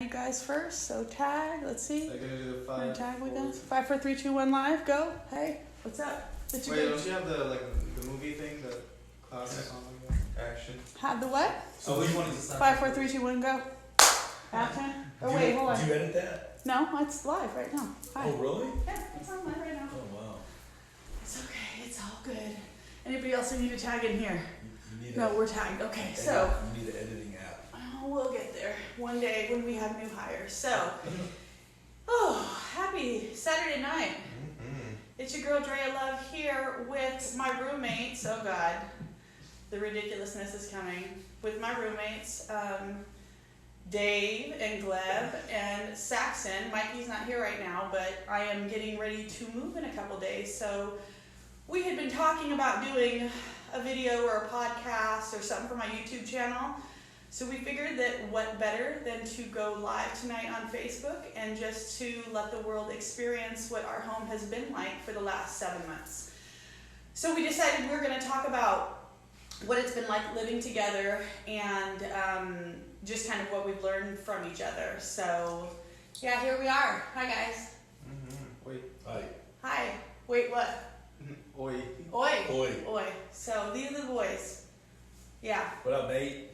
You guys first, so tag, let's see. They're gonna do the five. Tag with us. 5, 4, 3, 2, 1, live, go. Hey, what's up? Wait, don't you have the movie thing, the classic action? Have the what? So which one is the 5, 4, 3, 2, 1, go. Action. Oh wait, hold on. Did you edit that? No, it's live right now. Hi. Oh really? Yeah, it's on live right now. Oh wow. It's okay, it's all good. Anybody else need to tag in here? You need No, we're tagged. Okay, edit, so you need an editing app. oh, we'll get there one day when we have new hires. So, oh, happy Saturday night. Mm-hmm. It's your girl drayalove here with my roommates. Oh God, the ridiculousness is coming. With my roommates, Dave and Gleb and Saxon. Mikey's not here right now, but I am getting ready to move in a couple days. So we had been talking about doing a video or a podcast or something for my YouTube channel. So we figured that what better than to go live tonight on Facebook and just to let the world experience what our home has been like for the last 7 months. So we decided we were going to talk about what it's been like living together and just kind of what we've learned from each other. So yeah, here we are. Hi guys. Mm-hmm. Wait. Hi. Hi. Wait, what? Oi. Oi. Oi. Oi. So these are the boys. Yeah. What up, mate?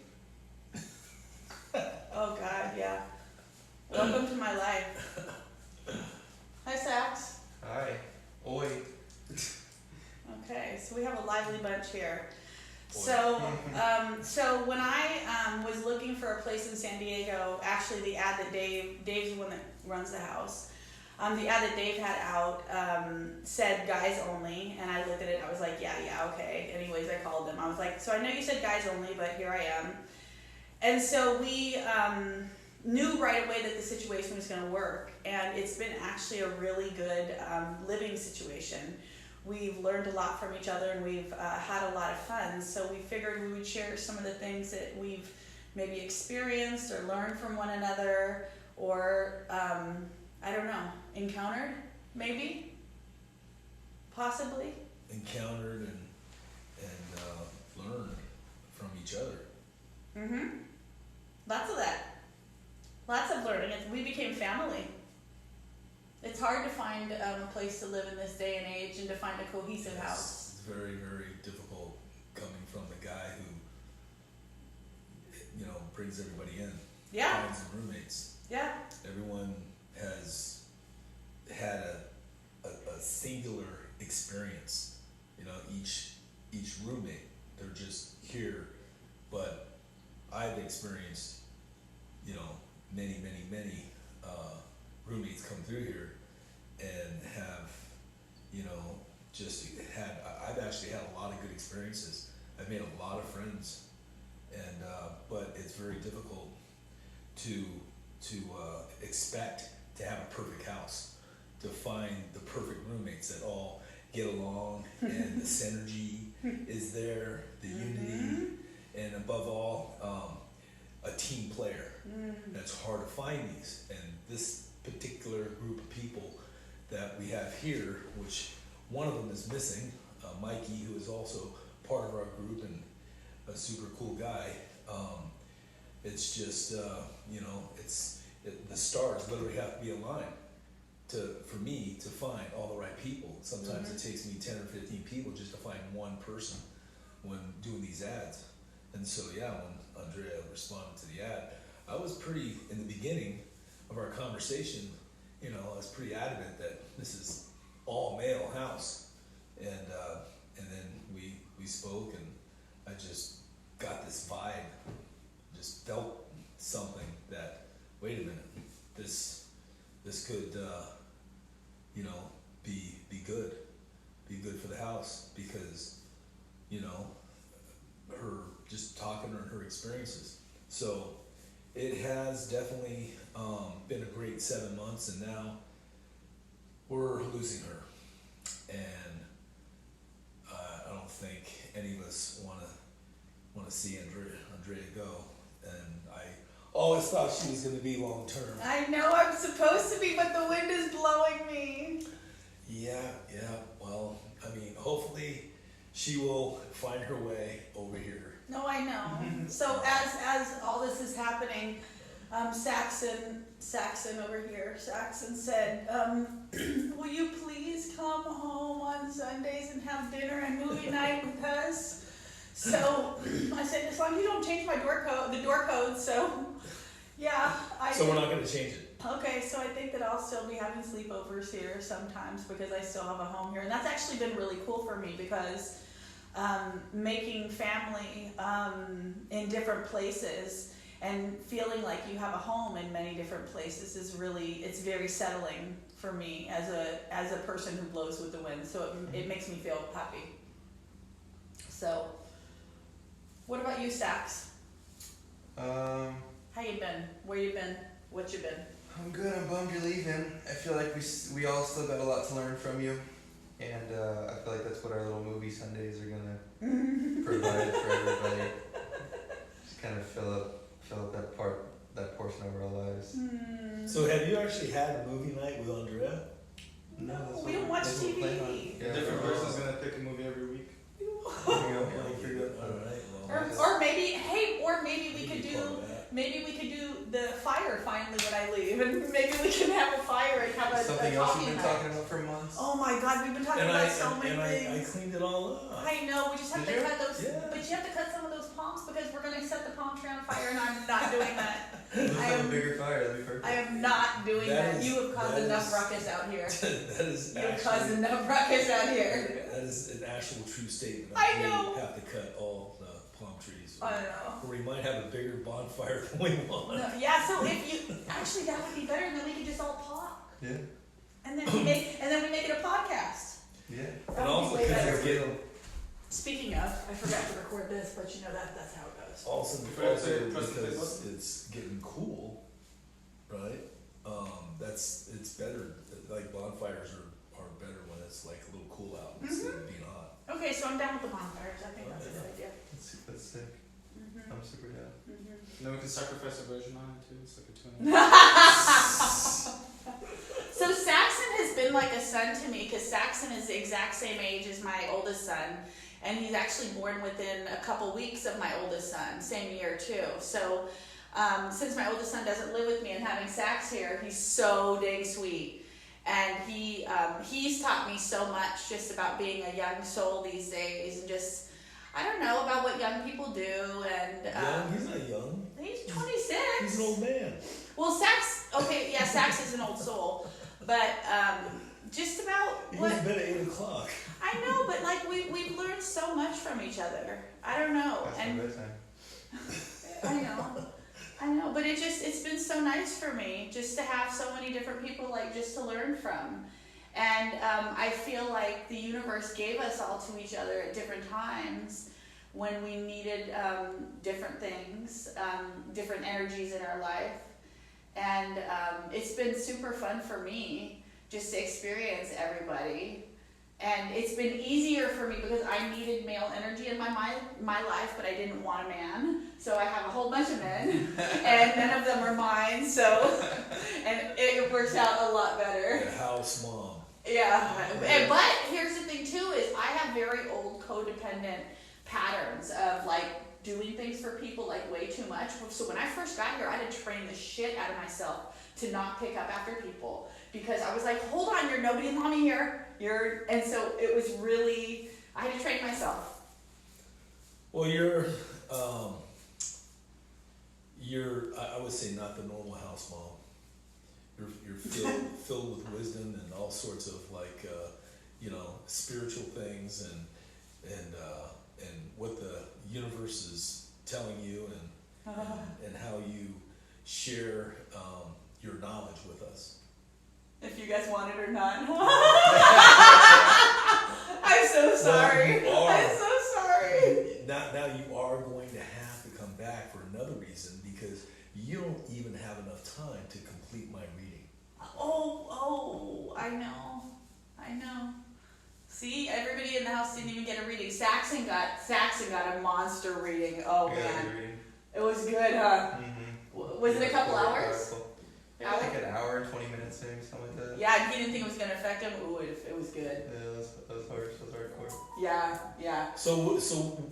Oh God, yeah. Welcome to my life. Hi, Sax. Hi. Oi. Okay, so we have a lively bunch here. So when I was looking for a place in San Diego, actually the ad that Dave's the one that runs the house. The ad that Dave had out said guys only, and I looked at it and I was like, yeah, okay. Anyways, I called them. I was like, so I know you said guys only, but here I am. And so we knew right away that the situation was going to work, and it's been actually a really good living situation. We've learned a lot from each other, and we've had a lot of fun. So we figured we would share some of the things that we've maybe experienced or learned from one another, or I don't know, encountered, maybe, possibly. Encountered and learned from each other. Mm-hmm. Lots of that. Lots of learning. We became family. It's hard to find a place to live in this day and age and to find a cohesive house. It's very, very difficult coming from the guy who, brings everybody in. Yeah. Finds the roommates. Yeah. Everyone has had a singular experience. Each roommate, they're just here, but I've experienced, many roommates come through here and have, I've actually had a lot of good experiences. I've made a lot of friends, and but it's very difficult to expect to have a perfect house, to find the perfect roommates that all get along and the synergy is there, the unity, and above all, a team player. That's hard to find these, and this particular group of people that we have here, which one of them is missing, Mikey, who is also part of our group and a super cool guy. It's just the stars literally have to be aligned for me to find all the right people. Sometimes it takes me 10 or 15 people just to find one person when doing these ads. And so when Andrea responded to the ad, I was pretty, in the beginning of our conversation, I was pretty adamant that this is all male house. And then we spoke, and I just got this vibe, just felt something that, wait a minute, this could be good for the house, because her just talking to her experiences. So it has definitely been a great 7 months, and now we're losing her, and I don't think any of us want to see Andrea go. And I always thought she was going to be long term. I know I'm supposed to be, but the wind is blowing me. Yeah. Well, hopefully she will find her way over here. No, I know. So as all this is happening, Saxon over here, Saxon said, will you please come home on Sundays and have dinner and movie night with us? So I said, as long as you don't change my the door code, so yeah. So we're not gonna change it. Okay, so I think that I'll still be having sleepovers here sometimes because I still have a home here. And that's actually been really cool for me because making family in different places and feeling like you have a home in many different places is really, it's very settling for me as a person who blows with the wind. So it makes me feel happy. So, what about you, Sax? How you been? Where you been? What you been? I'm good. I'm bummed you're leaving. I feel like we all still got a lot to learn from you, and I feel like that's what our little movie Sundays are gonna provide for everybody. Just kind of fill up that portion of our lives. So have you actually had a movie night with Andrea? No, we don't watch that's what we plan on. TV. A different person's gonna pick a movie every week. There you go. We'll figure it out. Alright, well. Or maybe we could do the fire finally when I leave, and maybe we can have a fire and have a Something else talking we've been night. talking about for months. Oh my God, we've been talking about so many I things. cleaned it all up. I know, we just have Did to you? cut those, Yeah. but you have to cut some of those palms because we're gonna set the palm tree on fire, and I'm not doing that. Let's I have am- a bigger fire. That'd be perfect. I am not doing that. That is- You have caused that enough is- ruckus out here. That is You have caused actually, enough ruckus out here. that is an actual true statement. I We know. have to cut all the palm trees. I know. Or we might have a bigger bonfire going on. No, yeah, so if you actually that would be better, and then we could just all talk, Yeah. and then we make it a podcast. Yeah. That And would also be way because better. it's getting, Speaking of, I forgot to record this, but you know that's how it goes. also forgot to press the because button. it's getting cool, right? It's better. Like bonfires are better when it's like a little cool out instead of being hot. Okay, so I'm down with the bonfires. I think that's a good idea. That's sick. I'm super down. And then we can sacrifice a virgin on it too. It's like a 2. So Saxon has been like a son to me because Saxon is the exact same age as my oldest son, and he's actually born within a couple weeks of my oldest son, same year too. So since my oldest son doesn't live with me and having Sax here, he's so dang sweet. And he's taught me so much just about being a young soul these days, and just, I don't know, about what young people do. And Young? He's not young. he's 26. He's an old man. Well, Sax is an old soul, but just about He what goes to bed at 8 o'clock. I know, but like we've learned so much from each other. I don't know, That's my and bedtime. I know, but it's been so nice for me just to have so many different people just to learn from, and I feel like the universe gave us all to each other at different times when we needed different things, different energies in our life, and it's been super fun for me just to experience everybody. And it's been easier for me because I needed male energy in my life, but I didn't want a man. So I have a whole bunch of men, and none of them are mine. So, and it works out a lot better. The house mom. Yeah. But here's the thing too: is I have very old codependent patterns of like doing things for people like way too much. So when I first got here, I had to train the shit out of myself to not pick up after people. Because I was like, hold on, you're nobody and mommy here. And so it was really, I had to train myself. Well, I would say not the normal house mom. You're filled with wisdom and all sorts of like, spiritual things and what the universe is telling you and how you share your knowledge with us. If you guys want it or not. I'm so sorry. Well, I'm so sorry. Now you are going to have to come back for another reason because you don't even have enough time to complete my reading. Oh, I know. See, everybody in the house didn't even get a reading. Saxon got a monster reading. Oh man. It was good, huh? Mm-hmm. Was it a couple hours? Maybe like an hour and 20 minutes, maybe something like that. Yeah, he didn't think it was gonna affect him. Ooh, it was good. Yeah, that was hard. That was hardcore. Yeah. So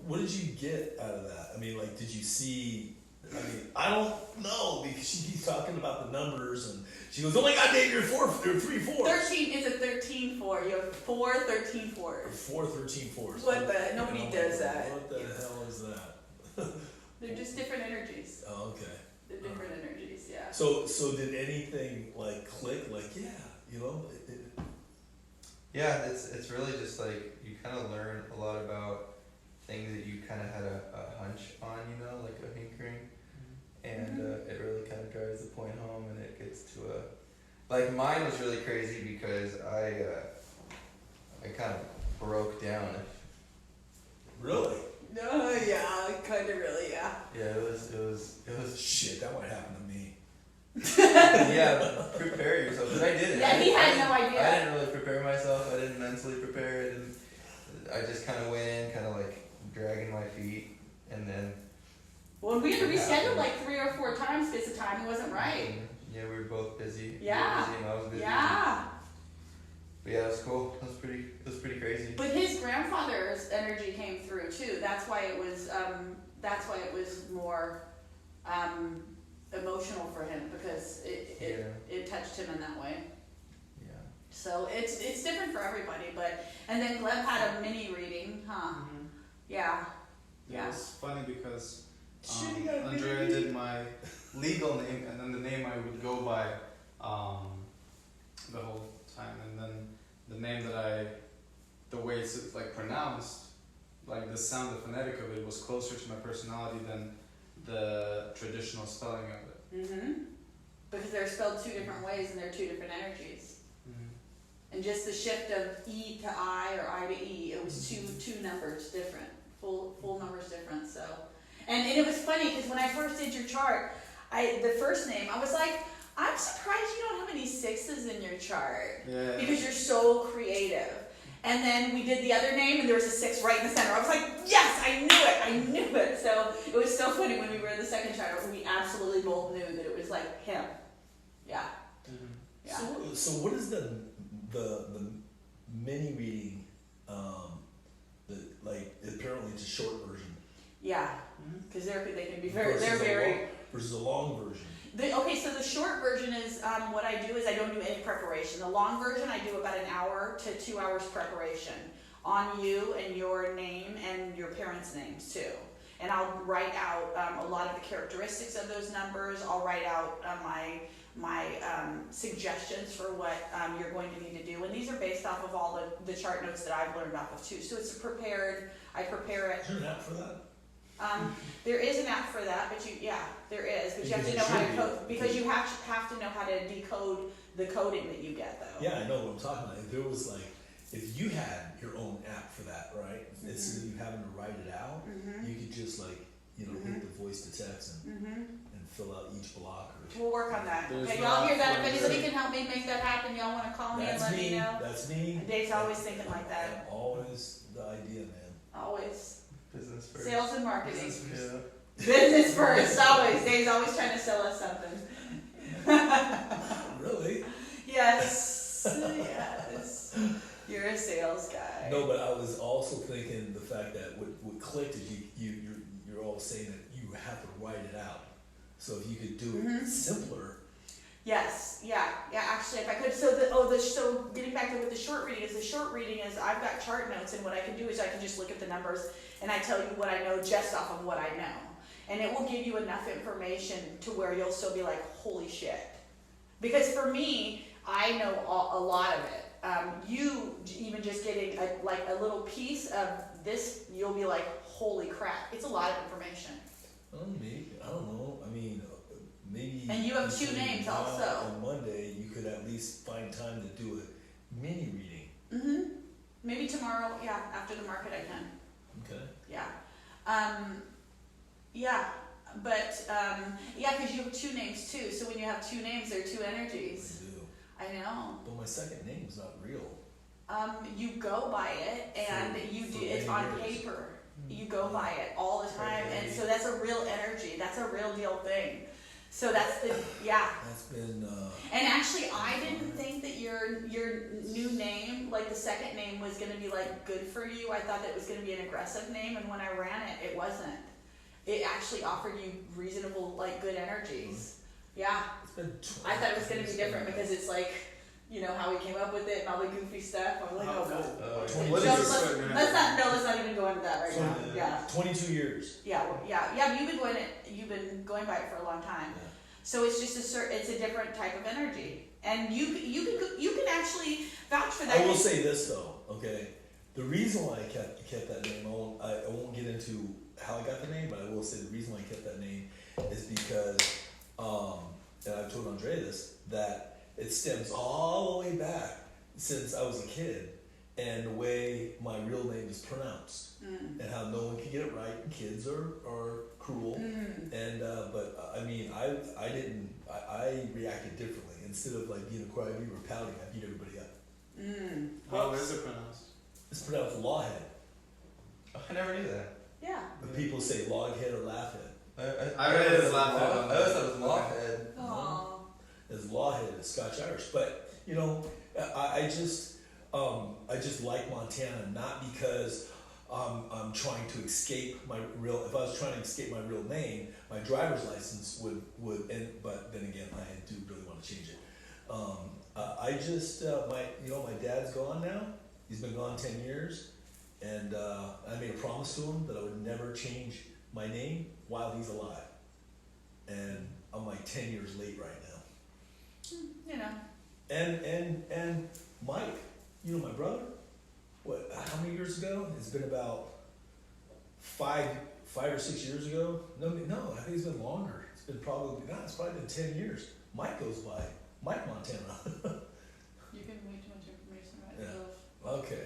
what did you get out of that? I mean, like, did you see I mean, I don't know because she keeps talking about the numbers and she goes, "Oh my God, Dave, you're 3 4s." 13 is a 13-4. You have 4 13-4s. 4 13-4s. What the? Nobody And I'm does like, that. What the hell is that? They're just different energies. Oh, okay. They're different energies, yeah. So did anything like click? Like, yeah, you know. Yeah, it's really just like you kind of learn a lot about things that you kind of had a hunch on, you know, like a hankering, and it really kind of drives the point home, and it gets to a like mine was really crazy because I kind of broke down. Really? No, yeah, kind of really, yeah. Yeah, it was Shit, that would happen to me. yeah. Prepare yourself, 'cause I didn't. Yeah, he had no idea. I didn't really prepare myself. I didn't mentally prepare it, and I just kind of went in, kind of like dragging my feet, and then. Well, we had to reschedule like 3 or 4 times because the timing wasn't right. Yeah, we were both busy. Yeah. You were busy and I was busy. Yeah. But yeah, it was cool. It was pretty crazy. But his grandfather's energy came through too. That's why it was more emotional for him because it touched him in that way. Yeah. So it's different for everybody, and then Gleb had a mini reading, huh? Mm-hmm. Yeah. Yeah, it's funny because Shit, you got a Andrea baby. did my legal name, and then the name I would go by the whole time, and then the name the way it's like pronounced, like the sound, the phonetic of it was closer to my personality than the traditional spelling of it. Mm-hmm. Because they're spelled 2 different ways and they're 2 different energies. Mm-hmm. And just the shift of E to I or I to E, it was two numbers different, full numbers different. So, and it was funny because when I first did your chart, the first name I was like, I'm surprised you don't have any 6s in your chart Yeah. because you're so creative. And then we did the other name and there was a 6 right in the center. I was like, yes, I knew it. So it was so funny when we were in the second chart. We absolutely both knew that it was like him. Yeah. Mm-hmm. Yeah. So what is the mini reading? Apparently it's a short version. Yeah. Because they can be very, versus they're a very. long, versus a long version. Okay, so the short version is what I do is I don't do any preparation. The long version I do about an hour to 2 hours preparation on you and your name and your parents' names too. And I'll write out a lot of the characteristics of those numbers. I'll write out my suggestions for what you're going to need to do. And these are based off of all the chart notes that I've learned off of too. So it's I prepare it. Is there an app for that? There is an app for that, but there is. But you have to know how to code, because you have to know how to decode the coding that you get though. Yeah, I know what I'm talking about. If there was if you had your own app for that, right? Instead of you having to write it out, you could just hit the voice to text and fill out each block. We'll work on that. There's Okay, no y'all hear app that? for If it. anybody can help me make that happen, y'all want to call me and That's let me know. That's me. Dave's always thinking like that. Always the idea, man. Always. Business first. Sales and marketing. Yeah. Business first, always. Dave's always trying to sell us something. Really? Yes. Yes. You're a sales guy. No, but I was also thinking the fact that what clicked is you're all saying that you have to write it out. So if you could do it simpler. Yes, yeah. Actually, if I could, so getting back to what the short reading is, I've got chart notes, and what I can do is I can just look at the numbers, and I tell you what I know just off of what I know, and it will give you enough information to where you'll still be like, holy shit, because for me, I know a lot of it. You even just getting a little piece of this, you'll be like, holy crap, it's a lot of information. Oh, maybe I don't know. I mean. Maybe And you have 2 between names now also. and Monday, you could at least find time to do a mini reading. Maybe tomorrow, after the market I can. Okay. Yeah. Because you have 2 names too. So when you have 2 names, there are 2 energies. I do. I know. But my second name's not real. You go by it, and it's on paper. You go by it all the time, and so that's a real energy. That's a real deal thing. So that's That's been. And actually, I didn't think that your new name, like the second name, was going to be like good for you. I thought that it was going to be an aggressive name, and when I ran it, it wasn't. it actually offered you reasonable, like, good energies. Yeah. It's been I thought it was gonna be different because it's like, you know, how we came up with it and all the goofy stuff. I'm like, oh god. What is Let's not even go into that right now. Yeah. 22 years. Yeah, but you've been going by it for a long time. Yeah. So it's just it's a different type of energy. And you can actually vouch for that. I will say this though, okay? The reason why I kept that name, I won't get into how I got the name, but I will say the reason why I kept that name is because, and I've told Andrea this, that it stems all the way back since I was a kid, and the way my real name is pronounced, and how no one can get it right, and kids are cruel, and but I mean I reacted differently. Instead of like being a crybaby or pouting, I beat everybody up. How is it pronounced? It's pronounced lawhead. Oh, I never knew that. Yeah. But people say loghead or laughhead. I read it as laughhead. I always thought it was lawhead. Aww. It's lawhead, it's Scotch Irish. But you know, I just like Montana, not because I'm trying to escape my real. If I was trying to escape my real name, my driver's license would. But then again, I do really want to change it. I just my dad's gone now. He's been gone 10 years, and I made a promise to him that I would never change my name while he's alive. And I'm like 10 years late right now. You know. And Mike, you know my brother. What? How many years ago? It's been about five or 6 years ago. No, I think it's been longer. It's been it's probably been 10 years. Mike goes by Mike Montana. You can make too much information about Yeah. yourself. Okay.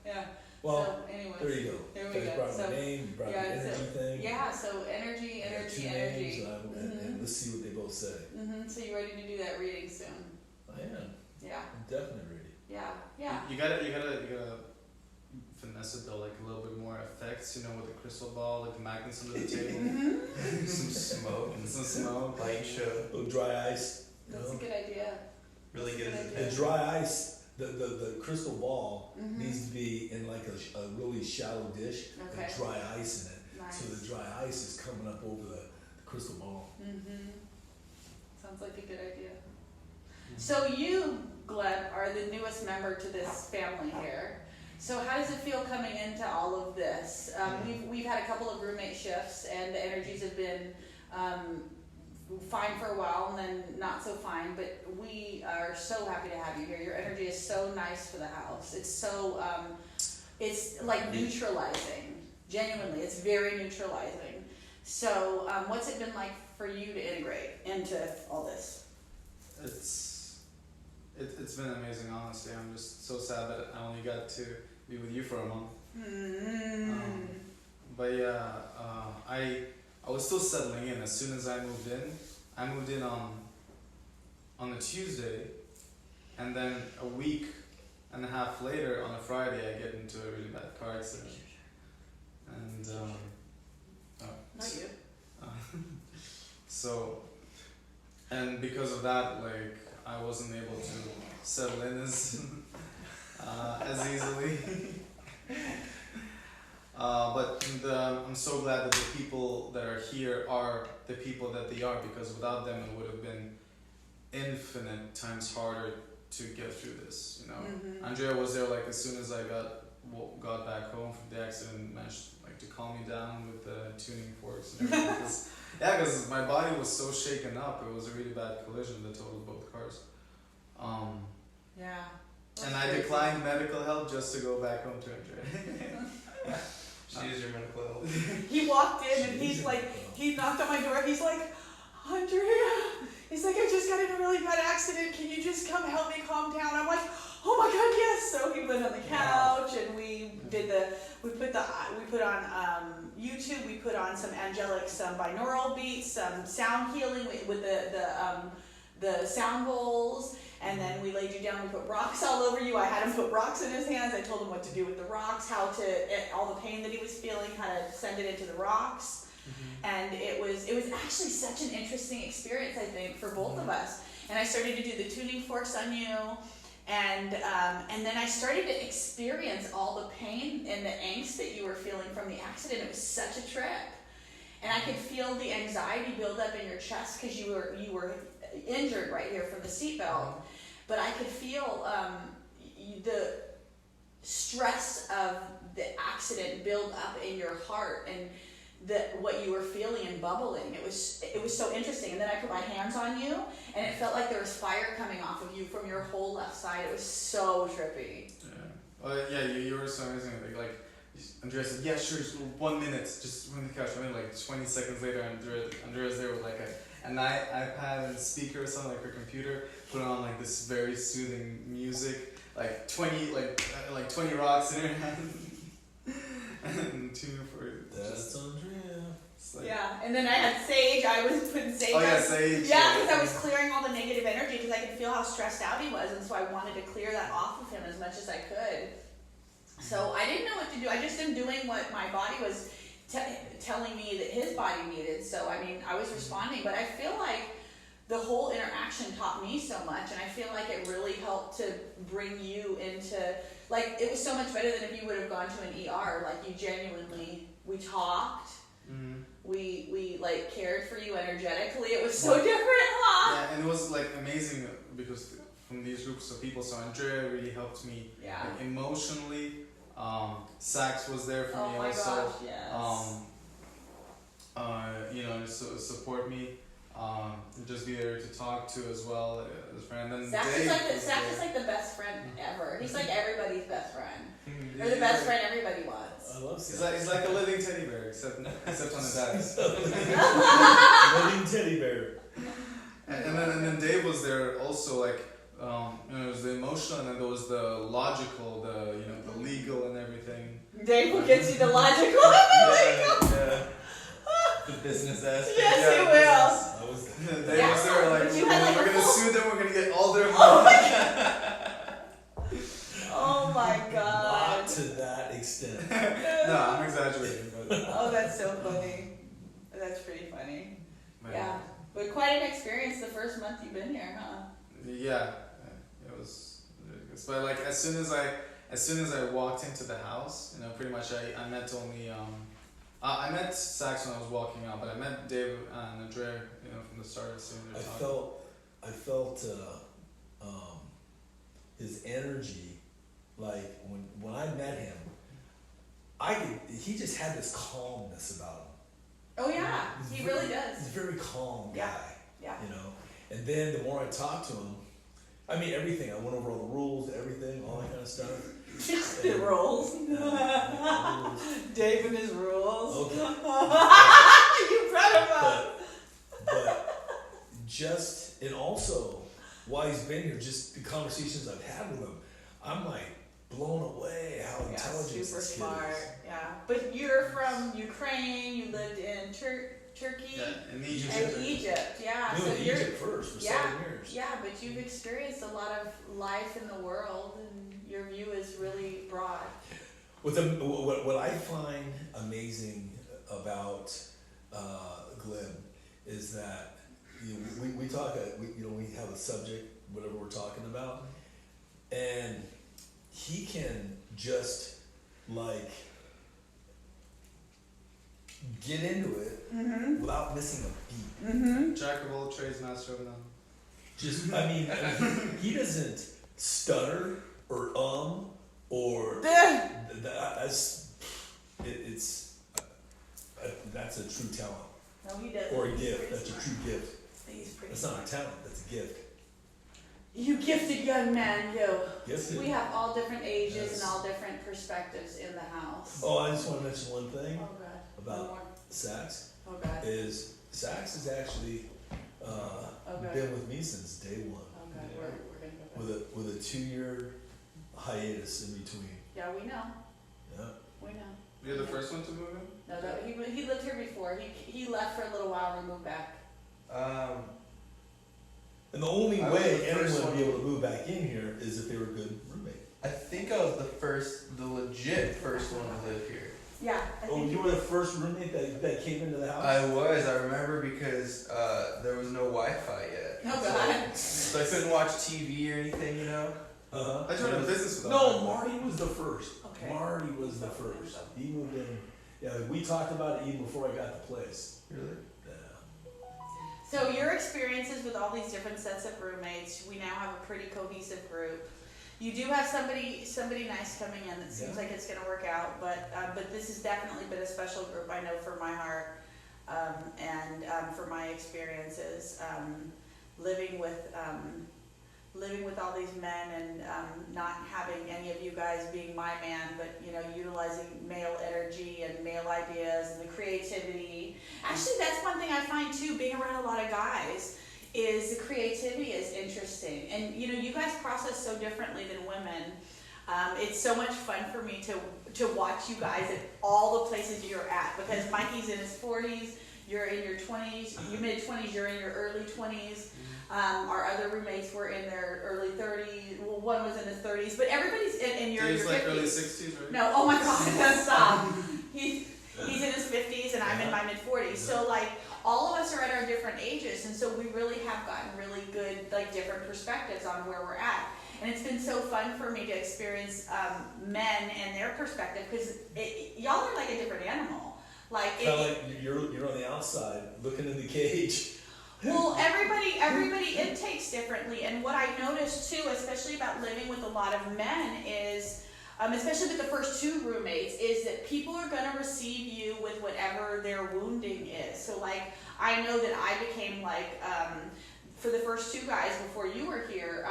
Yeah. Well, so anyways, there you go. There we You guys go. brought So my name, you brought the energy thing. yeah, so energy. I got two names, and let's see what they both say. So you ready to do that reading soon? I am. Yeah. I'm definitely ready. Yeah. You gotta finesse it though, like a little bit more effects, you know, with the crystal ball, like the magnets under the table, Some smoke and some smoke. light show. A little dry ice. You That's a know? good idea. Really good as a The pitch. dry ice, the crystal ball needs to be in like a really shallow dish Okay. with dry ice in it. Nice. So the dry ice is coming up over the crystal ball. Sounds like a good idea. So you, Gleb, are the newest member to this family here. So how does it feel coming into all of this? We've had a couple of roommate shifts, and the energies have been fine for a while, and then not so fine. But we are so happy to have you here. Your energy is so nice for the house. It's so it's like neutralizing. Genuinely, it's very neutralizing. So what's it been like for you to integrate into all this? It's been amazing, honestly. I'm just so sad that I only got to be with you for a month. But yeah, I was still settling in. As soon as I moved in on a Tuesday, and then a week and a half later, on a Friday, I get into a really bad car accident. And Not you. So, and because of that, like, I wasn't able to settle in as easily. But I'm so glad that the people that are here are the people that they are, because without them it would have been infinite times harder to get through this, you know. Andrea was there like as soon as I got back home from the accident, managed like to calm me down with the tuning forks and everything. Because my body was so shaken up. It was a really bad collision that totaled both cars. Yeah. And I declined medical help just to go back home to Andrea. She is your medical help. He walked in and he's like, he knocked on my door. He's like, Andrea. He's like, I just got in a really bad accident. Can you just come help me calm down? I'm like, oh my God, yes. So he went on the couch and we put on YouTube. We put on some some binaural beats, some sound healing with the sound bowls. And then we laid you down, we put rocks all over you. I had him put rocks in his hands. I told him what to do with the rocks, all the pain that he was feeling, how to send it into the rocks. And it was actually such an interesting experience, I think, for both of us. And I started to do the tuning forks on you. And then I started to experience all the pain and the angst that you were feeling from the accident. It was such a trip. And I could feel the anxiety build up in your chest because you were injured right here from the seatbelt. But I could feel the stress of the accident build up in your heart and what you were feeling and bubbling. It was so interesting. And then I put my hands on you, and it felt like there was fire coming off of you from your whole left side. It was so trippy. Yeah. Well, yeah, you were so amazing. Like Andrea said, yeah, sure, just 1 minute, just on the couch. And then like 20 seconds later, Andrea's there with like an iPad and speaker or something, like her computer, put on like this very soothing music, like 20 rocks in her hand. And two for That's Andrea. like, Yeah, and then I had sage. I was putting sage. Oh yeah, sage. Yeah, because I was clearing all the negative energy because I could feel how stressed out he was, and so I wanted to clear that off of him as much as I could. So I didn't know what to do. I just am doing what my body was telling me that his body needed. So I mean, I was responding, but I feel like the whole interaction taught me so much, and I feel like it really helped to bring you into, like, it was so much better than if you would have gone to an ER. Like, you genuinely, we talked, we like cared for you energetically. It was so different, huh? Yeah, and it was like amazing because from these groups of people. So Andrea really helped me like, emotionally. Sax was there for me my also. gosh, yes. You know, support me. Just be there to talk to as well as a friend. And then Sax Dave is like the best friend ever. He's like everybody's best friend, or the best friend everybody wants. I love He's like a living teddy bear, except on his ass. living teddy bear. And then Dave was there also, like you know, it was the emotional, and then there was the logical, the legal and everything. Dave will get you the logical. Yeah. The business aspect. Yes, he will. I was Dave was there like, but you had, like, we're a gonna full- sue them, we're gonna get all their Oh money. Oh my not god. to that extent. No, I'm exaggerating, but Oh, that's so funny. That's pretty funny. Yeah. But quite an experience the first month you've been here, huh? Yeah, it was ridiculous. But like as soon as I walked into the house, you know, pretty much I met only I met Sax when I was walking out, but I met Dave and Andrea, you know, from the start. As soon as they were talking. I felt his energy, like when I met him, he just had this calmness about him. Oh yeah, He's he very- really does. He's a very calm guy. Yeah, yeah. You know, and then the more I talked to him, I mean everything. I went over all the rules, everything, all that kind of stuff. The rules. Rules. Dave and his rules. Okay. You brought him up. But just, and also while he's been here, just the conversations I've had with him, I'm like blown away how Yeah, intelligent super this kid smart. is. Yeah, but you're from Ukraine. You lived in Turkey Yeah, in Egypt. and Egypt. Yeah, We so went to you're Egypt first for yeah, 7 years. yeah, but you've experienced a lot of life in the world, and your view is really broad. What I find amazing about Gleb is that we talk, we have a subject, whatever we're talking about, and he can just like get into it without missing a beat. Jack of all trades, master of none. Just, I mean, he doesn't stutter or or that's a true talent No, he doesn't. or a He's gift. pretty That's a smart. true gift. He's pretty That's not smart. a talent. That's a gift. You gifted young man, you. Gifted. We have all different ages Yes. and all different perspectives in the house. Oh, I just want to mention one thing Oh god. about One more. Sax. Oh god. Is Sax has actually God. been with me since day one, Oh god. We're gonna go back. with a 2-year hiatus in between. Yeah, we know. Yeah. We know. You're the first one to move in? No, that he lived here before. He left for a little while and moved back. And the only I was way the anyone first would be one. able to move back in here is if they were a good roommate. I think I was the legit first one to live here. Yeah. I Oh, think you were the first roommate that came into the house? I remember because there was no Wi-Fi yet. Oh god. So I couldn't watch TV or anything, you know? I joined a business with No, Marty was the first. Okay. Marty was the first. He moved in. Yeah, we talked about it even before I got the place. Really? Yeah. So your experiences with all these different sets of roommates, we now have a pretty cohesive group. You do have somebody nice coming in that seems Yeah. like it's going to work out, but this has definitely been a special group, I know, for my heart, and for my experiences, living with all these men and not having any of you guys being my man, but utilizing male energy and male ideas and the creativity. Actually, that's one thing I find too, being around a lot of guys, is the creativity is interesting. And you guys process so differently than women. It's so much fun for me to watch you guys at all the places you're at, because Mikey's in his 40s, you're in your 20s, your mid-20s, you're in your early 20s. Our other roommates were in their early 30s. Well, one was in his 30s, but everybody's in your Dave's 50s. like early 60s, right? No, oh my God, stop. He's in his 50s and I'm in my mid-40s. So like all of us are at our different ages, and so we really have gotten really good different perspectives on where we're at. And it's been so fun for me to experience men and their perspective, because y'all are like a different animal. Like you're on the outside looking in the cage. well, everybody intakes differently, and what I noticed too, especially about living with a lot of men, is, especially with the first two roommates, is that people are going to receive you with whatever their wounding is. So, I know that I became for the first two guys before you were here,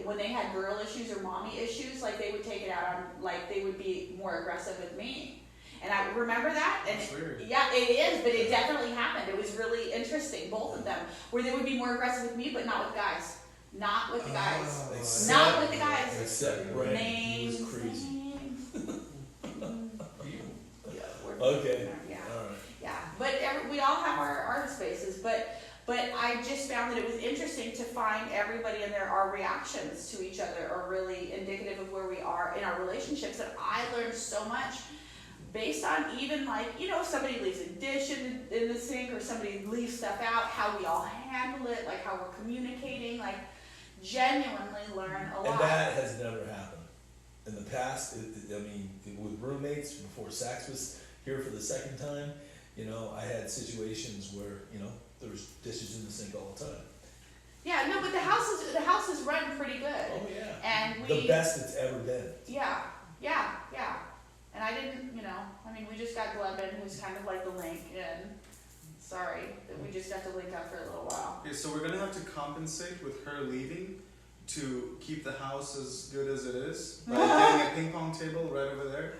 when they had girl issues or mommy issues, they would take it out on, they would be more aggressive with me. And I remember that, and That's weird. yeah, it is, but it definitely happened. It was really interesting, both of them, where they would be more aggressive with me, but not with guys. Not with the guys. Not with the guys. Except Brandon, he was Names, crazy. names. Yeah, Okay. Yeah, All right. yeah. But we all have our spaces, but I just found that it was interesting to find everybody in there, our reactions to each other are really indicative of where we are in our relationships, and I learned so much based on even if somebody leaves a dish in the sink, or somebody leaves stuff out, how we all handle it, how we're communicating, genuinely learn a lot. And that has never happened. In the past, with roommates, before Sax was here for the second time, I had situations where, there was dishes in the sink all the time. Yeah, no, but the house is run pretty good. Oh yeah. And the best it's ever been. Yeah. And I didn't, we just got Glebin, who's kind of like the link, and sorry that we just got to link up for a little while. Okay, so we're gonna have to compensate with her leaving to keep the house as good as it is by getting a ping pong table right over there.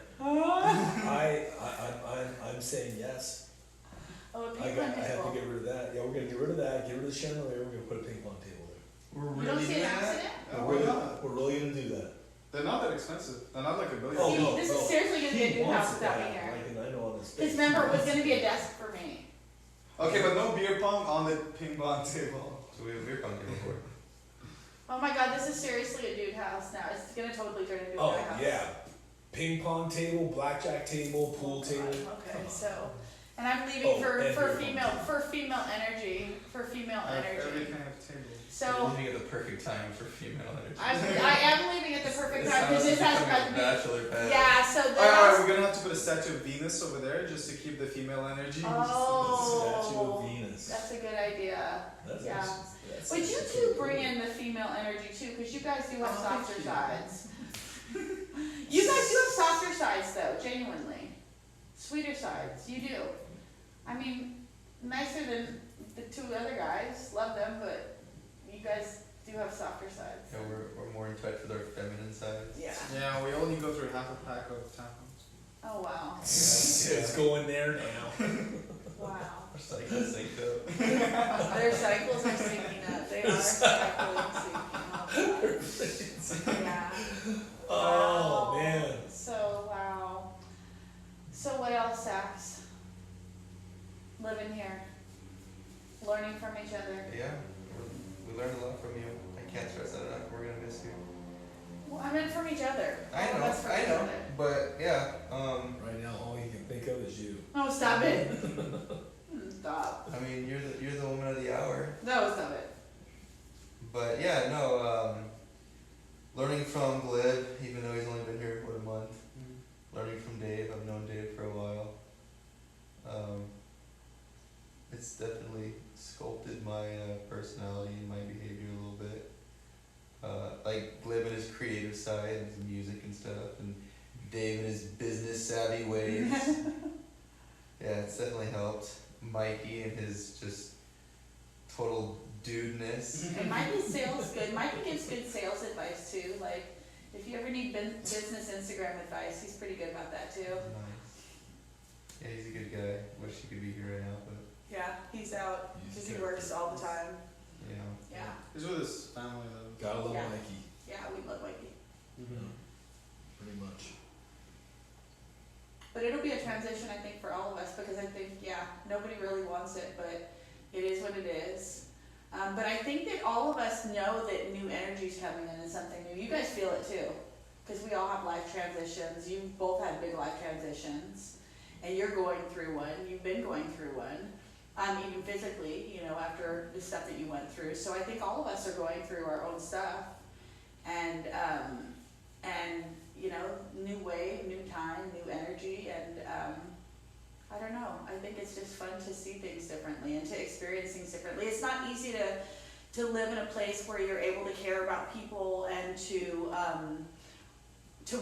I'm saying yes. Oh, a I ping pong have to table. get rid of that. Yeah, we're gonna get rid of that. Get rid of the chandelier. We're gonna put a ping pong table there. We're You don't really see doing an that? accident? We're really gonna do that. They're not that expensive. They're not like $1 billion. Oh, See, no, this no. is seriously going to be a He new wants house it without to me happen, here. and I know on this Because space. remember, it was going to be a desk for me. Okay, but no beer pong on the ping pong table. So we have a beer pong table for it. Oh my God, this is seriously a dude house now. It's going to totally turn into a Oh guy house. yeah, ping pong table, blackjack table, pool table. Okay, so, and I'm leaving Oh, for and female energy, I have every kind of table. So, You're leaving at the perfect time for female energy. I am leaving at the perfect time because this has got to be. bachelor pad. Yeah, so the Alright, house. we're gonna have to put a statue of Venus over there just to keep the female energy. Statue Oh, of Venus. that's a good idea. That's Yeah. that's But you actually two pretty bring cool. in the female energy too, because you guys do have Oh, softer thank you. sides. You guys do have softer sides though, genuinely. Sweeter sides, you do. I mean, nicer than the two other guys, love them, but you guys do have softer sides. Yeah, we're more in touch with our feminine sides. Yeah. Yeah, we only go through half a pack of tampons. Oh wow. It's going there now. Wow. Our cycles synced up. Their cycles are syncing up. They are cycling syncing up. Yeah. Oh Wow. man. So wow. So what else, Sax? Living here, learning from each other. Yeah, we learned a lot from you. I can't stress that enough. We're gonna miss you. Well, I meant from each other. I All of know, us from I each know. other. But yeah, Right now, all you can think of is you. No, stop it. Stop. I mean, you're the woman of the hour. No, stop it. But yeah, no, learning from Glib, even though he's only been here a month. Learning from Dave. I've known Dave for a while. It's definitely sculpted my personality and my behavior a little bit. Like Glib and his creative side and his music and stuff, and Dave and his business savvy ways. Yeah, it's definitely helped. Mikey and his just total dudeness. And Mikey's sales good. Mikey gives good sales advice too. Like, if you ever need business Instagram advice, he's pretty good about that too. Nice. Yeah, he's a good guy. Wish he could be here right now, but Yeah, he's out He's because he good. works all the time. you know. Yeah, He's with his family though. Gotta love Yeah. Mikey. yeah, we love Mikey. Pretty much. But it'll be a transition, I think, for all of us because I think, yeah, nobody really wants it, but it is what it is. But I think that all of us know that new energy's coming in and something new. You guys feel it too, because we all have life transitions. You've both had big life transitions, and you're going through one. You've been going through one, even physically, you know, after the stuff that you went through. So I think all of us are going through our own stuff, and you know, new wave, new time, new energy, and I don't know. I think it's just fun to see things differently and to experience things differently. It's not easy to live in a place where you're able to care about people and to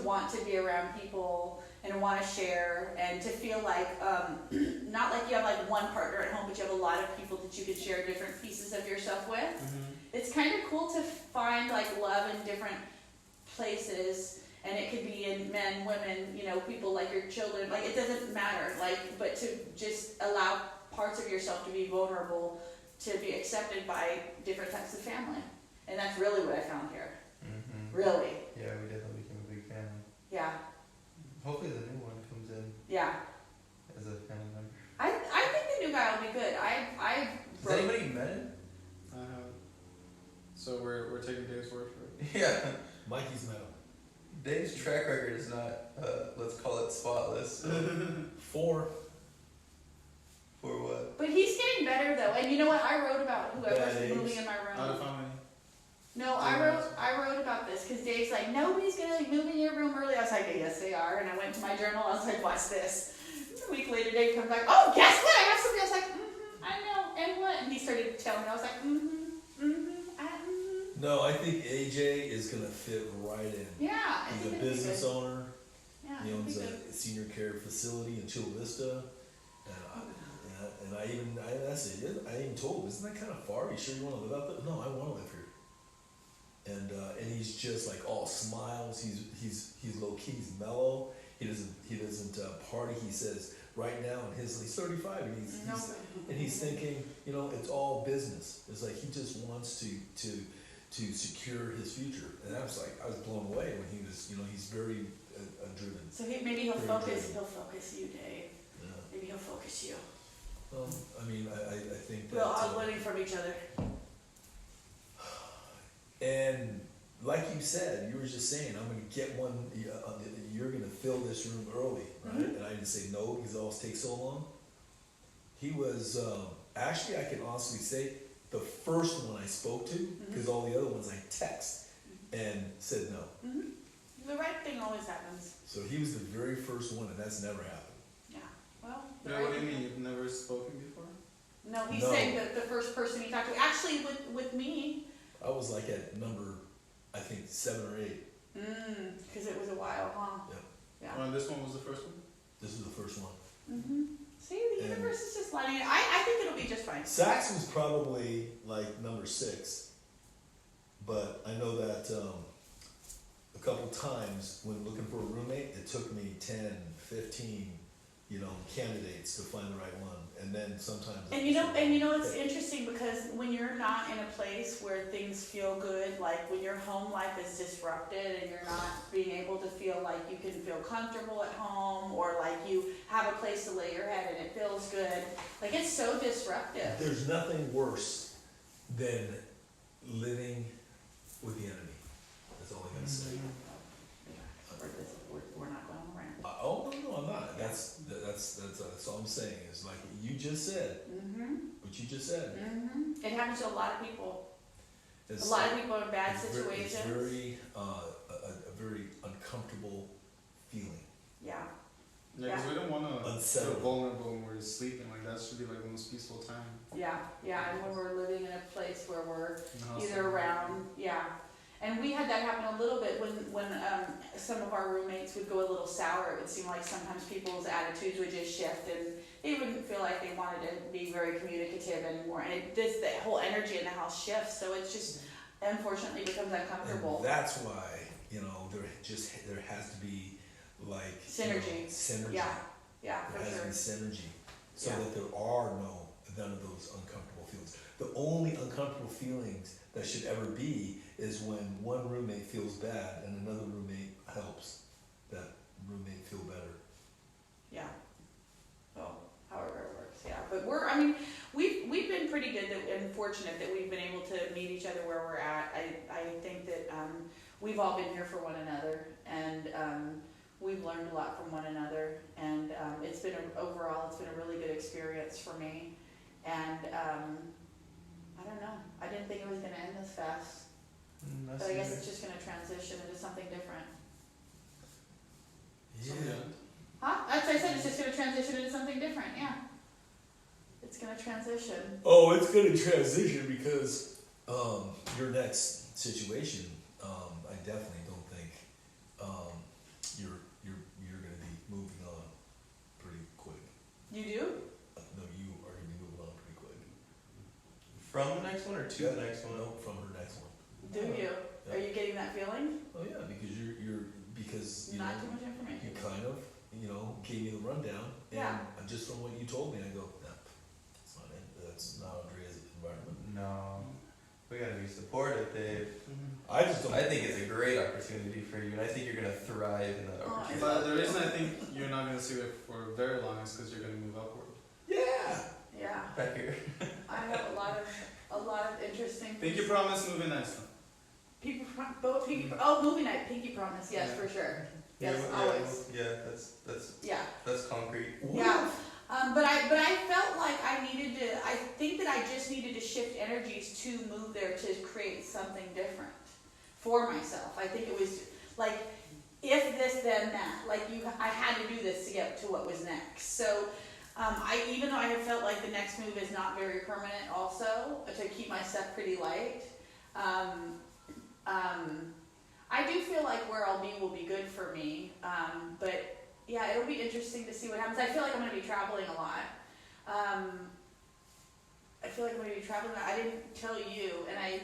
want to be around people and want to share and to feel like not like you have like one partner at home, but you have a lot of people that you could share different pieces of yourself with. It's kind of cool to find like love in different places. And it could be in men, women, you know, people like your children, like it doesn't matter, like, but to just allow parts of yourself to be vulnerable, to be accepted by different types of family. And that's really what I found here. Mm-hmm. Really. Yeah, we definitely became a big family. Yeah. Hopefully the new one comes in Yeah. as a family member. I think the new guy will be good. Has anybody met him? I have. So we're taking Dave's word for it. Yeah. Mikey's met him. Dave's track record is not, let's call it spotless. So. 4. For what? But he's getting better though. And you know what? I wrote about whoever's Bad eggs. moving in my Out of room. how many? No, I wrote about this because Dave's like, nobody's gonna move in your room early. I was like, yes, they are. And I went to my journal. I was like, watch this. A week later, Dave comes back. Oh, guess what? I have something. I was like, I know. And what? And he started telling me. I was like, No, I think AJ is gonna fit right in. Yeah, I He's think a it'd be business good. owner. Yeah, He it'd be owns good. a senior care facility in Chula Vista. And I even told him, isn't that kind of far? You sure you want to live out there? No, I want to live here. And he's just like all smiles. He's low key. He's mellow. He doesn't party. He says right now he's 35 and he's thinking, you know, it's all business. It's like he just wants to secure his future. And I was blown away when he was, you know, he's very driven. So maybe he'll Very focus. driven. He'll focus you, Dave. Yeah. Maybe he'll focus you. I mean, I think that. We're all learning from each other. And like you said, you were just saying, I'm going to get one, you're going to fill this room early, right? Mhm. And I didn't say no because it always takes so long. He was, actually, I can honestly say, the first one I spoke to, because all the other ones I text and said no. Mm-hmm. The right thing always happens. So he was the very first one, and that's never happened. Yeah. Well. the Yeah, right what do you thing- mean? You've never spoken before? No, he's No. saying that the first person he talked to, actually with me, I was like at number, I think 7 or 8. because it was a while, huh? Yeah. Yeah. This one was the first one? This was the first one. See, the And- universe is just lining it. I think it'll be just fine. Sax was probably like number 6, but I know that a couple times when looking for a roommate, it took me 10, 15, you know, candidates to find the right one, and then sometimes. And you know it's interesting because when you're not in a place where things feel good, like when your home life is disrupted and you're not being able to feel like you can feel comfortable at home or like you have a place to lay your head and it feels good, like it's so disruptive. There's nothing worse than living with the enemy. That's all I gotta say. We're not going around. Oh no, I'm not. That's all I'm saying is like you just said. What you just said. It happens to a lot of people. It's A lot of people in bad it's situations. It's very a very uncomfortable feeling. Yeah. Yeah, because we don't want to feel Unsettling. vulnerable when we're sleeping. Like that should be like the most peaceful time Yeah, yeah, and when we're living in a place where we're in the house. either around, yeah. And we had that happen a little bit when some of our roommates would go a little sour. It would seem like sometimes people's attitudes would just shift and they wouldn't feel like they wanted to be very communicative anymore. And the whole energy in the house shifts, so it's just unfortunately becomes uncomfortable. And that's why, there has to be like Synergy. Synergy. Yeah, yeah, There for has sure. to be synergy, so Yeah. that there are none of those uncomfortable feelings. The only uncomfortable feelings that should ever be is when one roommate feels bad and another roommate helps that roommate feel better. Yeah. Well, however it works, yeah. But we've been pretty good and fortunate that we've been able to meet each other where we're at. I think that we've all been here for one another, and we've learned a lot from one another, and overall it's been a really good experience for me. And I don't know. I didn't think it was gonna end this fast. But I guess it's just gonna transition into something different. Yeah. Huh? That's what I said, it's just gonna transition into something different, yeah. It's gonna transition. Oh, it's gonna transition because your next situation, I definitely don't think you're gonna be moving on pretty quick. You do? No, you are gonna be moving on pretty quick. From the next one or to the next one? No, from her next one. Do you? Are you getting that feeling? Oh yeah, because because Not too much information. you kind of gave me the rundown, and Yeah. just from what you told me, I go, nah, that's not it. That's not Andrea's environment. No. We gotta be supportive, Dave. I just don't. I think it's a great opportunity for you, and I think you're gonna thrive in that Oh, opportunity. But the reason I think you're not going to see it for very long is because you're going to move upward. Yeah. Yeah. Back here. I have a lot of interesting Pinky promise, movie next one. movie night, pinky promise, yes, Yeah. for sure. Yes, yeah, always. Yeah, Yeah. that's concrete. Yeah. But I felt like I think that I just needed to shift energies to move there to create something different for myself. I think it was like, if this, then that. I had to do this to get to what was next. So, even though I have felt like the next move is not very permanent also, to keep my stuff pretty light, I do feel like where I'll be will be good for me. But yeah, it'll be interesting to see what happens. I feel like I'm going to be traveling a lot. I feel like I'm going to be traveling. I didn't tell you, and I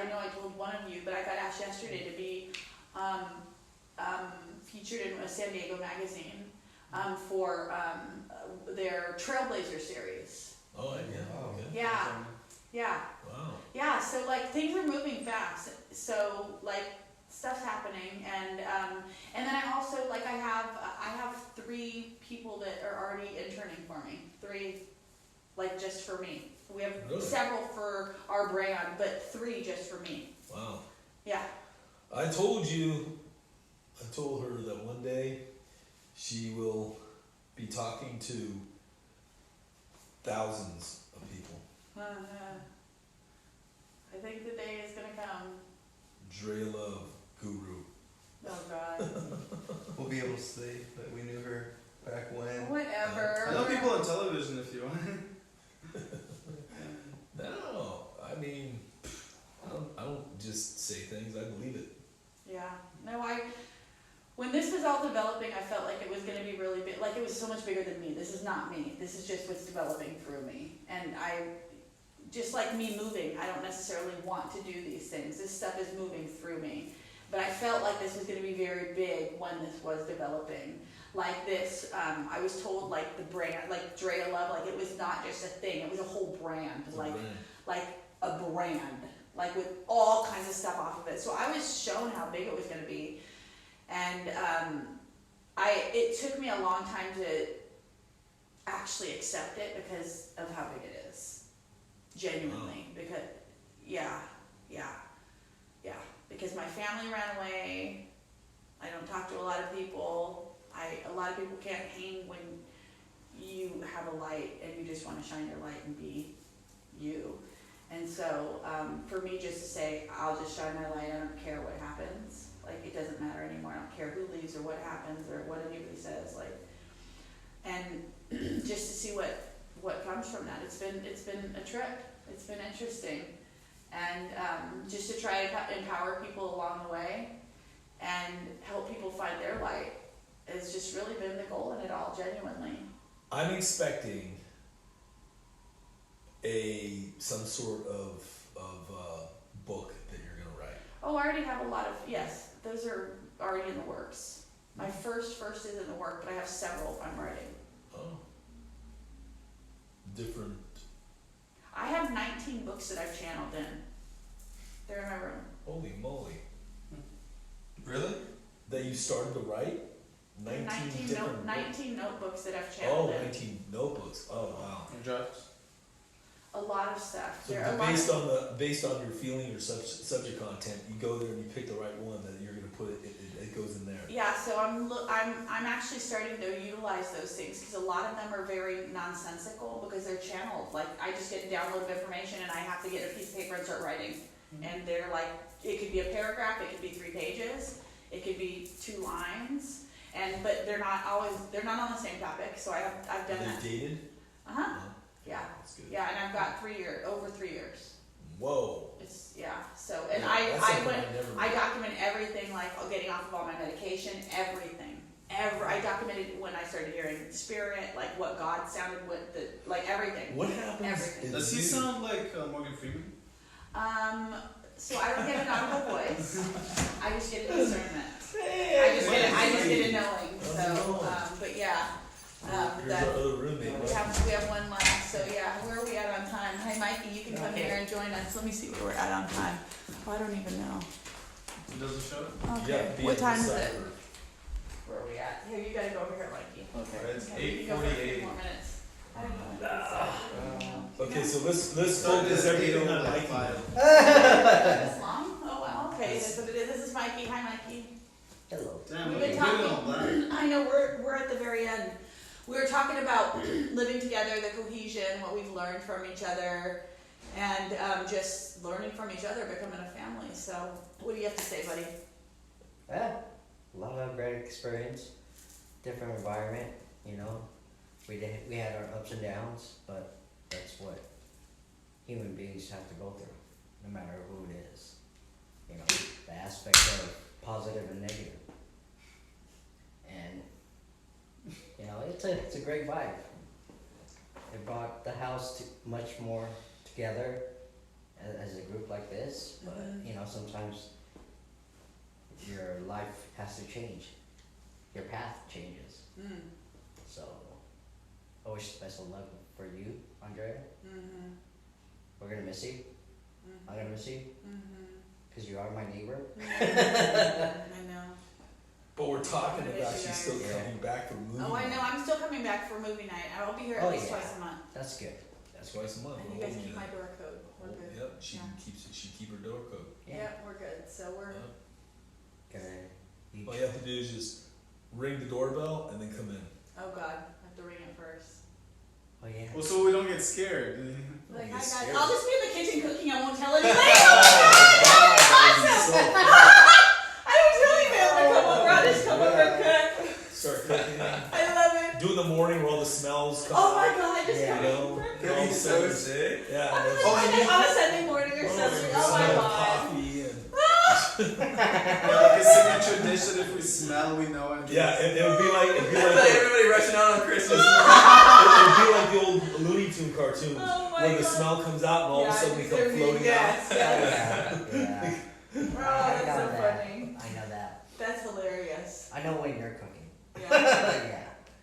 know I told one of you, but I got asked yesterday to be featured in a San Diego magazine for their Trailblazer series. Oh, yeah. Wow. Okay. Yeah, yeah. Wow. Yeah, so things are moving fast. So stuff's happening, and then I also I have 3 people that are already interning for me. 3, just for me. We have Really? several for our brand, but 3 just for me. Wow. Yeah. I told her that one day she will be talking to thousands of people. I think the day is gonna come. Drayalove guru. Oh God. We'll be able to say that we knew her back when. Whatever. I know people on television if you want. No, I mean, I don't just say things. I believe it. Yeah. No, when this was all developing, I felt like it was going to be really big. It was so much bigger than me. This is not me. This is just what's developing through me. And just like me moving, I don't necessarily want to do these things. This stuff is moving through me. But I felt like this was going to be very big when this was developing. I was told the brand, drayalove, it was not just a thing. It was a whole brand. It's a brand. A brand. With all kinds of stuff off of it. So I was shown how big it was going to be. And it took me a long time to actually accept it because of how big it is. Genuinely. Wow. Because, yeah. Because my family ran away. I don't talk to a lot of people. A lot of people can't hang when you have a light and you just want to shine your light and be you. And so, for me just to say, I'll just shine my light, I don't care what happens, like, it doesn't matter anymore, I don't care who leaves or what happens or what anybody says, like, and just to see what comes from that. It's been a trip, it's been interesting, and just to try to empower people along the way and help people find their light has just really been the goal in it all, genuinely. I'm expecting some sort of book that you're gonna write. Oh, I already have a lot of, yes, those are already in the works. My first is in the work, but I have several I'm writing. Oh. Different. I have 19 books that I've channeled in. They're in my room. Holy moly. Really? That you started to write? 19 notebooks that I've channeled in. 19 notebooks. Oh wow. And drafts. A lot of stuff. So There are a lot based on your feeling or subject content, you go there and you pick the right one that you're gonna put it goes in there. Yeah, so I'm actually starting to utilize those things because a lot of them are very nonsensical because they're channeled. Like, I just get a download of information and I have to get a piece of paper and start writing. And they're like, it could be a paragraph, it could be 3 pages, it could be 2 lines, but they're not on the same topic. So I've done Are that. they dated? Uh-huh. Yeah. That's good. Yeah, and I've got over 3 years. Whow. It's, yeah, so, and Yeah, I that's something went, never I document everything, like getting off of all my medication, everything. I documented when I started hearing spirit, like what God sounded with, like everything. What happens? Everything. Does he sound like Morgan Freeman? So I don't get an audible voice, I just get a discernment. I just get a knowing, so, but yeah. Here's That, our other roommate. we have one last, so yeah, where are we at on time? Hey Mikey, you can come here and join us, let me see where we're at on time. Oh, I don't even know. Does it show? Okay, be what at time the is it? cipher. Where are we at? Here, you gotta go over here, Mikey. Okay. It's Okay, you can go for a few 8:48. more minutes. I don't know what this is. Okay, so let's So focus it's everything 8:05. on Mikey. This long? Oh, wow, okay, that's what it is. This is Mikey. Hi, Mikey. Hello. Damn, We've we been did it talking. on that. I know, we're at the very end. We were talking about living together, the cohesion, what we've learned from each other, and just learning from each other, becoming a family. So, what do you have to say, buddy? Yeah, a lot of great experience, different environment, you know. We had our ups and downs, but that's what human beings have to go through, no matter who it is. You know, the aspect of positive and negative. And you know, it's a great vibe. It brought the house much more together as a group like this. But you know, sometimes your life has to change. Your path changes. So, I wish special love for you, Andrea. We're gonna miss you. I'm gonna miss you. Because you are my neighbor. I know. But we're talking I about miss you she's still guys. coming back from movie. Oh, I know. I'm still coming back for movie night. I'll be here at Oh, least yeah. twice a month. That's good. That's twice a month. And you guys keep my door code. We're good. Yep, she Yeah. keeps it. She keep her door code. Yeah, we're good. So we're. Yep. Good. All you have to do is just ring the doorbell and then come in. Oh God, I have to ring it first. Oh yeah. Well, so we don't get scared. Like, get hi guys, scared. I'll just be in the kitchen cooking. I won't tell anybody. I don't tell anybody I'm gonna come over. I'll just come over and cook. Start cooking. I love it. Do in the morning where all the smells come Oh my out. God, just Yeah. come You over know, and get all the so scents. sick. Yeah. on and a Sunday morning or something. Oh my smell of God. coffee and Yeah, like a signature dish that if we smell, we know. And yeah, it would be like It's like everybody rushing out on Christmas. it would be like the old Looney Tune cartoons Oh my where the God. smell comes out and all of a sudden we come there we- floating yes, out. yes. Yeah. Oh, I that's got so that. funny. I know that. That's hilarious. I know when you're cooking. Yeah, Yeah.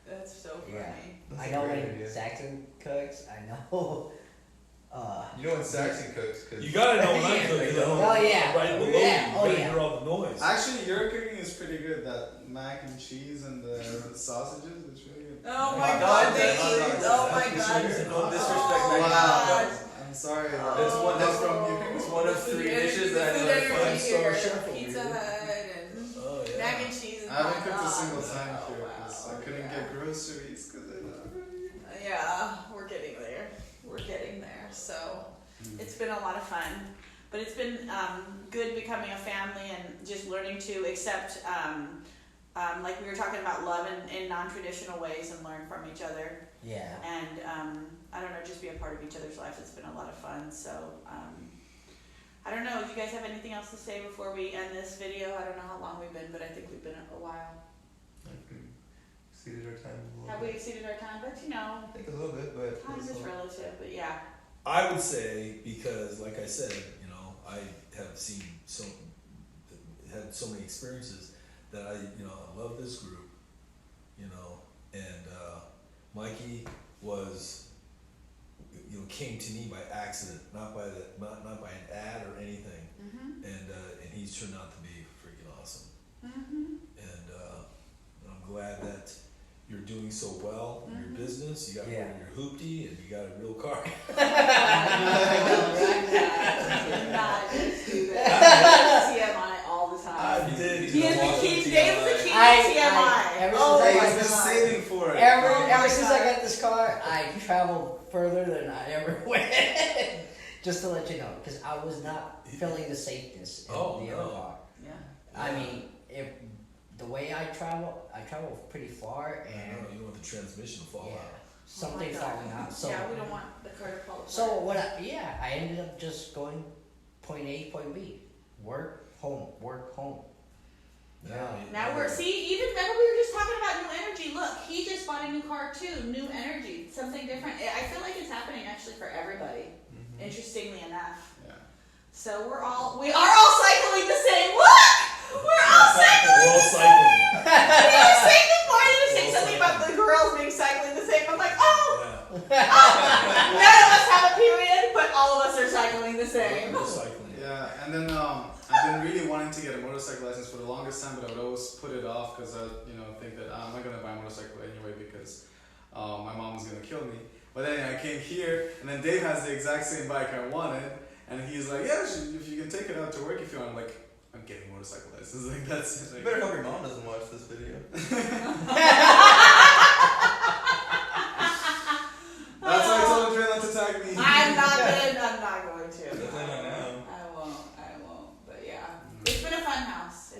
that's so funny. Yeah. That's I a know great when idea. Saxon cooks. I know. You know when Saxon cooks, cause You gotta know when I'm cooking. Oh, yeah. Right below Yeah. you. Oh, You gotta yeah. hear all the noise. Actually, your cooking is pretty good. That mac and cheese and the sausages, it's really good. Oh my Oh, God, God, thank that's- you. Oh my that's- God. that's- no disrespect, Oh, man. God. I'm sorry. It's one- that's that's from you. It's one of The food 3 energy- dishes the that I food like energy 5-star here, chef over Pizza here. Hut and Oh yeah. mac and cheese and I haven't hot cooked a dogs. single time Oh, here wow. because I couldn't Yeah. get groceries because I don't. Yeah, we're getting there. We're getting there. So It's been a lot of fun, but it's been good becoming a family and just learning to accept, like we were talking about, love in non-traditional ways and learn from each other. Yeah. And I don't know, just be a part of each other's lives. It's been a lot of fun. So I don't know. Do you guys have anything else to say before we end this video? I don't know how long we've been, but I think we've been a while. Exceeded our time a little Have we bit. exceeded our time? But you know, I think a little bit, but time it's is all- relative. But yeah. I would say, because like I said, I have had so many experiences that I love this group, and Mikey came to me by accident, not by an ad or anything, and he's turned out to be freaking awesome, and I'm glad that you're doing so well in your business. You got Yeah. your hoopty and you got a real car. Not just do that. TMI all the time. I did. He is the king. Dave's the king of I- TMI. ever Oh since my I He's been God. saving for it. Oh Ever my since I God. got this car, I traveled further than I ever went. Just to let you know, because I was not feeling the safeness in Oh, the no. other car. Yeah. I mean, if the way I travel pretty far, I and know, you don't want the transmission to fall yeah, out. something Oh my God. falling out. So Yeah, we don't want the car to fall apart. So I ended up just going point A, point B, work, home, work, home. Yeah. Now even remember we were just talking about new energy. Look, he just bought a new car too. New energy, something different. I feel like it's happening actually for everybody. Interestingly enough. Yeah. So we are all cycling the same. Look, we're all cycling. We're all cycling. We were saying before you were saying We're all something about the girls being cycling the same. I'm like, Yeah. none of us have a period, but all of us are cycling the same. We're cycling. Yeah, and then I've been really wanting to get a motorcycle license for the longest time, but I would always put it off because I, think that I'm not gonna buy a motorcycle anyway because my mom was gonna kill me. But then I came here, and then Dave has the exact same bike I wanted, and he's like, "Yeah, if you can take it out to work if you want." I'm like, "I'm getting a motorcycle license." Like that's it. You Like, better hope your mom doesn't watch this video. that's why I told Andrea not to tag me. I'm not going to. Definitely not now. I won't. But yeah, it's been a fun house.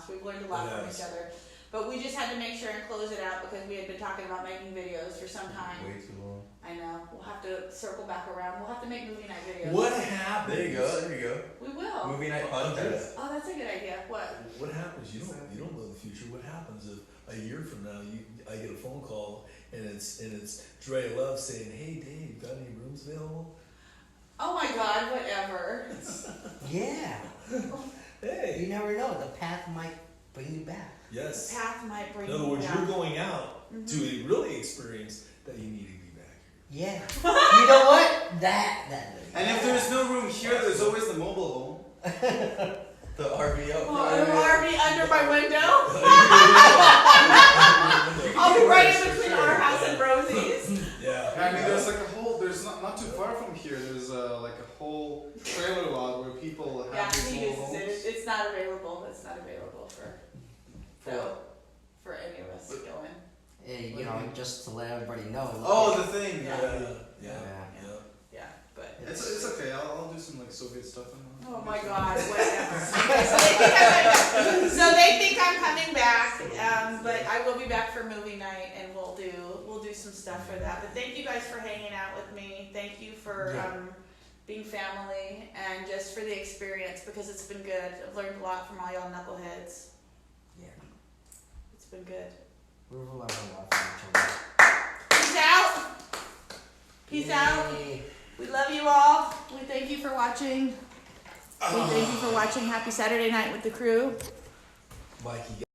We've learned a lot from each other. But we just had to make sure and close it out because we had been talking about making videos for some time. Way too long. I know. We'll have to circle back around. We'll have to make movie night videos. What happens? There you go. We will. Movie night podcast. Oh, that's a good idea. What? What happens? You don't know the future. What happens if a year from now I get a phone call and it's drayalove saying, "Hey Dave, got any rooms available?" Oh my God, whatever. Yeah. Hey. You never know. The path might bring you back. Yes. The path might bring In other you words, down. you're going out to really experience that you need to be back here. Yeah. You know what? That. And if there's no room here, there's always the mobile home. The RV up Oh, front. an RV under my window. I'll be right in between our house and Rosie's. Yeah. I mean, there's like there's not too far from here. There's like a whole trailer lot where people Yeah, have these he mobile uses it. homes. It's not available. It's not available for any of us to go in. Just to let everybody know. Oh, the thing. Yeah. Yeah. Yeah, but It's okay. I'll do some like Soviet stuff. oh my God, whatever. So they think I'm coming back, but I will be back for movie night, and we'll do some stuff for that. But thank you guys for hanging out with me. Thank you for being family and just for the experience because it's been good. I've learned a lot from all y'all knuckleheads. Yeah. It's been good. We've learned a lot from each other. Peace out. Peace out. Yay. We love you all. We thank you for watching. We thank you for watching Happy Saturday Night with the crew. Mikey.